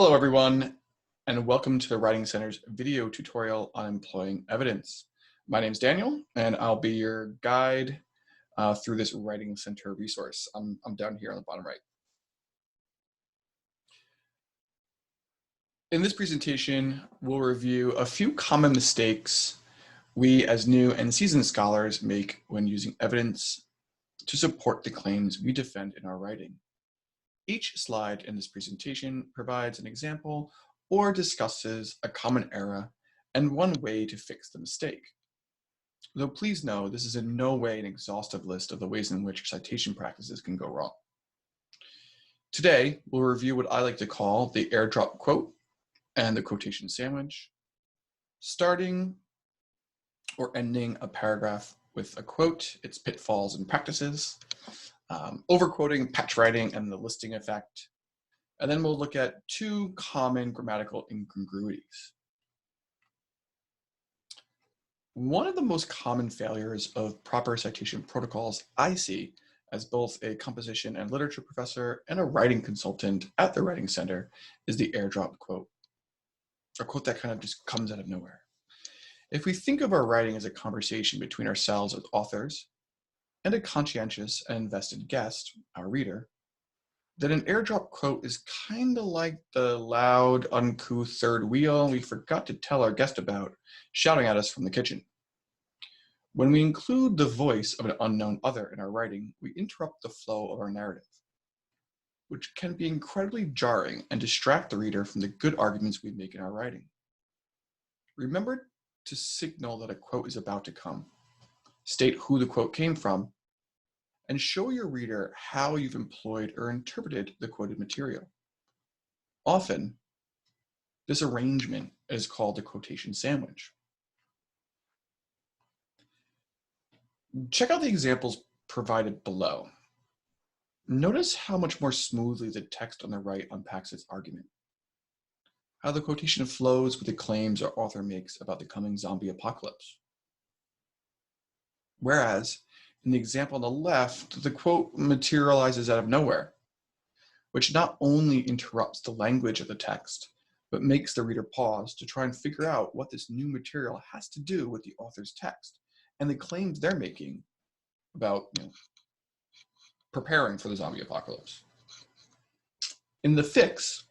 Hello everyone, and welcome to the Writing Center's video tutorial on employing evidence. My name is Daniel, and I'll be your guide through this Writing Center resource. I'm down here on the bottom right. In this presentation, we'll review a few common mistakes we as new and seasoned scholars make when using evidence to support the claims we defend in our writing. Each slide in this presentation provides an example or discusses a common error and one way to fix the mistake. Though please know, this is in no way an exhaustive list of the ways in which citation practices can go wrong. Today, we'll review what I like to call the airdrop quote and the quotation sandwich, starting or ending a paragraph with a quote, its pitfalls and practices, overquoting, patch writing, and the listing effect. And then we'll look at two common grammatical incongruities. One of the most common failures of proper citation protocols I see as both a composition and literature professor and a writing consultant at the Writing Center is the airdrop quote, a quote that kind of just comes out of nowhere. If we think of our writing as a conversation between ourselves as authors and a conscientious and invested guest, our reader, then an airdrop quote is kind of like the loud, uncouth third wheel we forgot to tell our guest about, shouting at us from the kitchen. When we include the voice of an unknown other in our writing, we interrupt the flow of our narrative, which can be incredibly jarring and distract the reader from the good arguments we make in our writing. Remember to signal that a quote is about to come. State who the quote came from, and show your reader how you've employed or interpreted the quoted material. Often, this arrangement is called the quotation sandwich. Check out the examples provided below. Notice how much more smoothly the text on the right unpacks its argument, how the quotation flows with the claims our author makes about the coming zombie apocalypse. Whereas, in the example on the left, the quote materializes out of nowhere, which not only interrupts the language of the text, but makes the reader pause to try and figure out what this new material has to do with the author's text and the claims they're making about preparing for the zombie apocalypse. In the fix,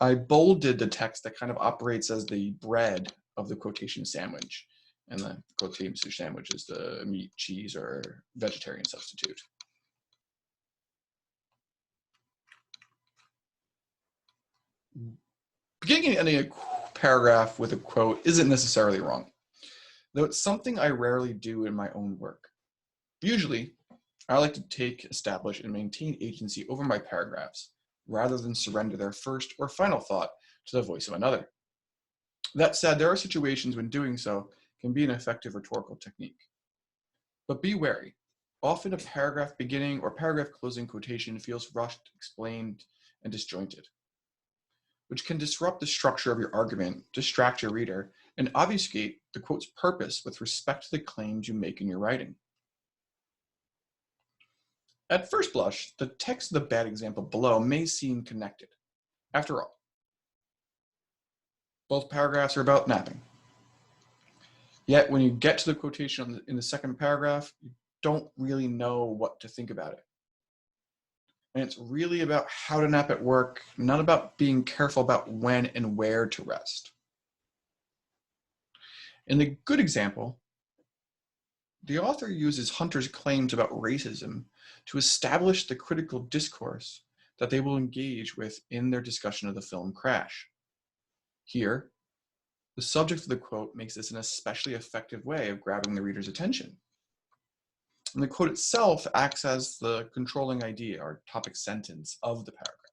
I bolded the text that kind of operates as the bread of the quotation sandwich. And the quotation sandwich is the meat, cheese, or vegetarian substitute. Beginning and ending a paragraph with a quote isn't necessarily wrong, though it's something I rarely do in my own work. Usually, I like to take, establish, and maintain agency over my paragraphs, rather than surrender their first or final thought to the voice of another. That said, there are situations when doing so can be an effective rhetorical technique. But be wary. Often a paragraph beginning or paragraph closing quotation feels rushed, explained, and disjointed, which can disrupt the structure of your argument, distract your reader, and obfuscate the quote's purpose with respect to the claims you make in your writing. At first blush, the text of the bad example below may seem connected. After all, both paragraphs are about napping. Yet when you get to the quotation in the second paragraph, you don't really know what to think about it. And it's really about how to nap at work, not about being careful about when and where to rest. In the good example, the author uses Hunter's claims about racism to establish the critical discourse that they will engage with in their discussion of the film Crash. Here, the subject of the quote makes this an especially effective way of grabbing the reader's attention. And the quote itself acts as the controlling idea or topic sentence of the paragraph.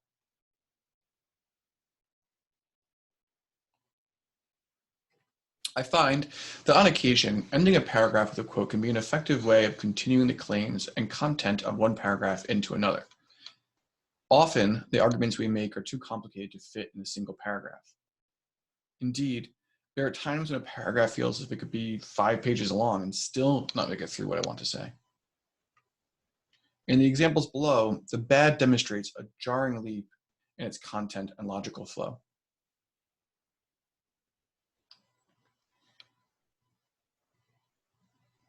I find that on occasion, ending a paragraph with a quote can be an effective way of continuing the claims and content of one paragraph into another. Often, the arguments we make are too complicated to fit in a single paragraph. Indeed, there are times when a paragraph feels as if it could be 5 pages long and still not make it through what I want to say. In the examples below, the bad demonstrates a jarring leap in its content and logical flow.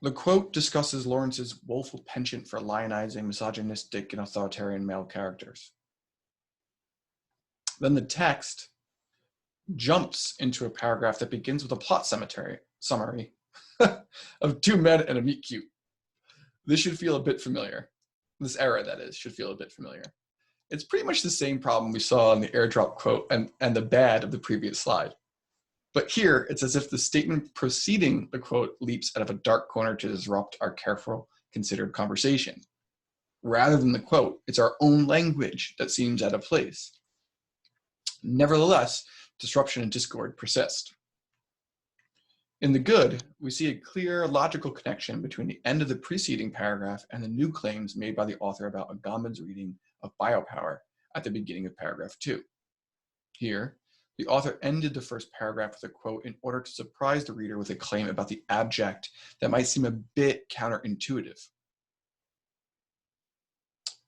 The quote discusses Lawrence's woeful penchant for lionizing misogynistic and authoritarian male characters. Then the text jumps into a paragraph that begins with a plot summary of two men and a meet cute. This should feel a bit familiar. This era, that is, should feel a bit familiar. It's pretty much the same problem we saw in the airdrop quote and the bad of the previous slide. But here, it's as if the statement preceding the quote leaps out of a dark corner to disrupt our careful, considered conversation. Rather than the quote, it's our own language that seems out of place. Nevertheless, disruption and discord persist. In the good, we see a clear logical connection between the end of the preceding paragraph and the new claims made by the author about Agamben's reading of biopower at the beginning of paragraph 2. Here, the author ended the first paragraph with a quote in order to surprise the reader with a claim about the abject that might seem a bit counterintuitive.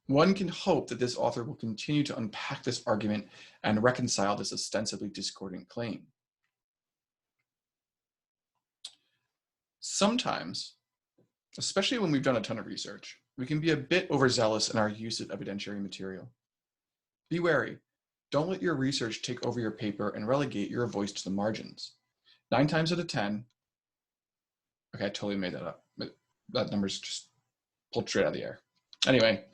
One can hope that this author will continue to unpack this argument and reconcile this ostensibly discordant claim. Sometimes, especially when we've done a ton of research, we can be a bit overzealous in our use of evidentiary material. Be wary. Don't let your research take over your paper and relegate your voice to the margins. 9 times out of 10, okay, I totally made that up. That number's just pulled straight out of the air. Anyway,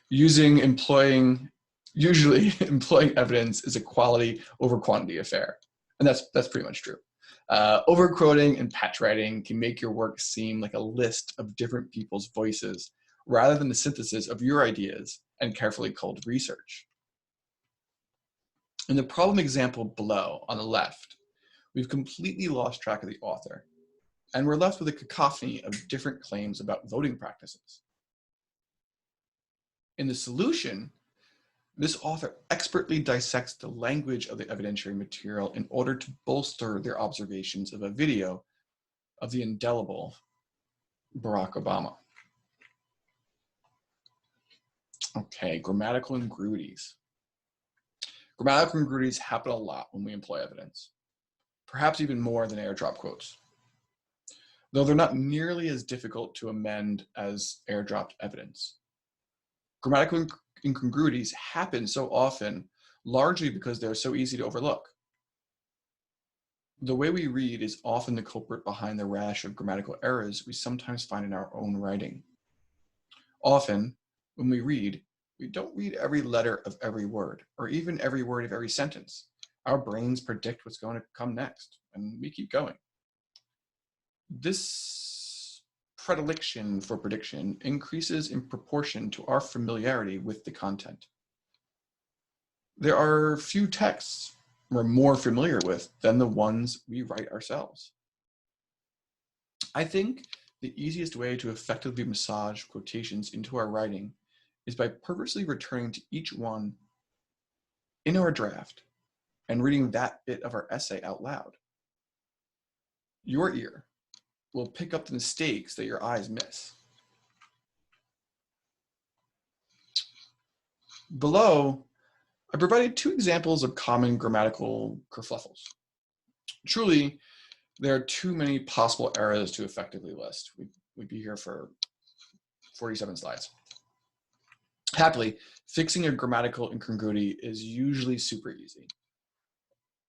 usually employing evidence is a quality over quantity affair. And that's pretty much true. Overquoting and patch writing can make your work seem like a list of different people's voices rather than the synthesis of your ideas and carefully culled research. In the problem example below on the left, we've completely lost track of the author, and we're left with a cacophony of different claims about voting practices. In the solution, this author expertly dissects the language of the evidentiary material in order to bolster their observations of a video of the indelible Barack Obama. Okay, grammatical incongruities. Grammatical incongruities happen a lot when we employ evidence, perhaps even more than airdrop quotes, though they're not nearly as difficult to amend as airdropped evidence. Grammatical incongruities happen so often, largely because they're so easy to overlook. The way we read is often the culprit behind the rash of grammatical errors we sometimes find in our own writing. Often, when we read, we don't read every letter of every word, or even every word of every sentence. Our brains predict what's going to come next, and we keep going. This predilection for prediction increases in proportion to our familiarity with the content. There are few texts we're more familiar with than the ones we write ourselves. I think the easiest way to effectively massage quotations into our writing is by purposely returning to each one in our draft and reading that bit of our essay out loud. Your ear will pick up the mistakes that your eyes miss. Below, I provided 2 examples of common grammatical kerfluffles. Truly, there are too many possible errors to effectively list. We'd be here for 47 slides. Happily, fixing a grammatical incongruity is usually super easy.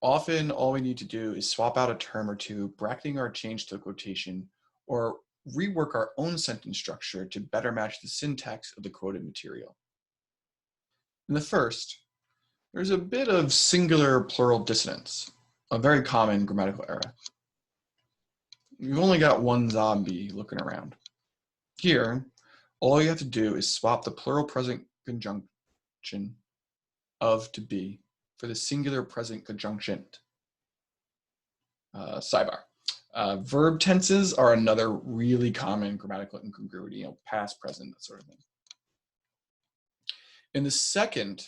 Often, all we need to do is swap out a term or two, bracketing our change to a quotation, or rework our own sentence structure to better match the syntax of the quoted material. In the first, there's a bit of singular plural dissonance, a very common grammatical error. We've only got one zombie looking around. Here, all you have to do is swap the plural present conjunction of to be for the singular present conjunction. Sidebar. Verb tenses are another really common grammatical incongruity, past, present, that sort of thing. In the second,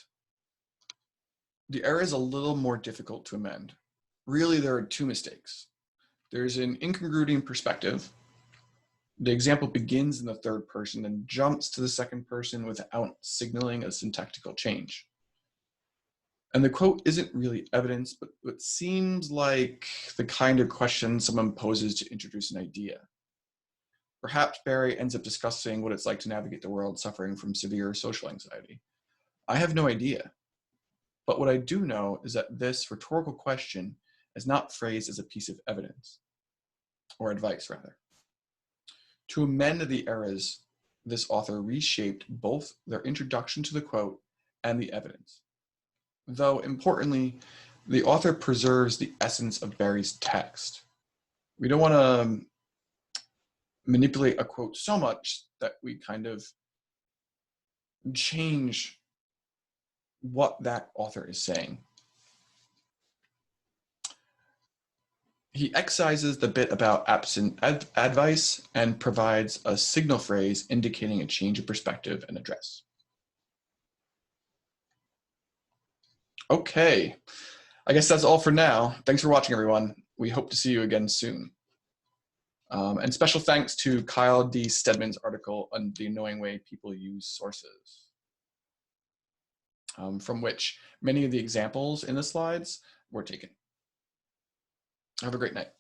the error is a little more difficult to amend. Really, there are 2 mistakes. There's an incongruity in perspective. The example begins in the third person and jumps to the second person without signaling a syntactical change. And the quote isn't really evidence, but it seems like the kind of question someone poses to introduce an idea. Perhaps Barry ends up discussing what it's like to navigate the world suffering from severe social anxiety. I have no idea. But what I do know is that this rhetorical question is not phrased as a piece of evidence, or advice rather. To amend the errors, this author reshaped both their introduction to the quote and the evidence. Though importantly, the author preserves the essence of Barry's text. We don't want to manipulate a quote so much that we kind of change what that author is saying. He excises the bit about absent advice and provides a signal phrase indicating a change of perspective and address. Okay, I guess that's all for now. Thanks for watching, everyone. We hope to see you again soon. And special thanks to Kyle D. Stedman's article on the annoying way people use sources, from which many of the examples in the slides were taken. Have a great night.